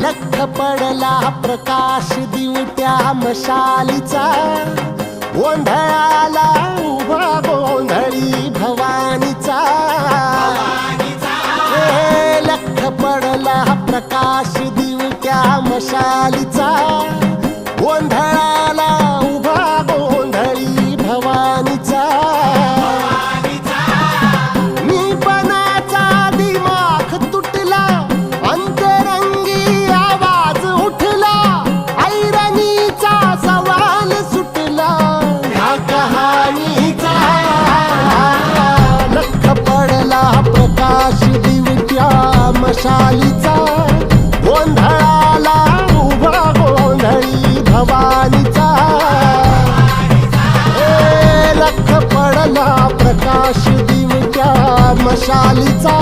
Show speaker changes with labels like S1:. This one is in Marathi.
S1: लख पडला प्रकाश दिवट्या मशालीचा, गोंधळाला उभा गोंधळी भवानीचा. लख पडला प्रकाश दिवट्या मशालीचा, गोंधळाला उभा गोंधळी भवानीचा. प्रकाश दिवट्या मशालीचा, गोंधळाला उभा गोंधळी भवानीचा. लख पडला प्रकाश दिवट्या मशालीचा,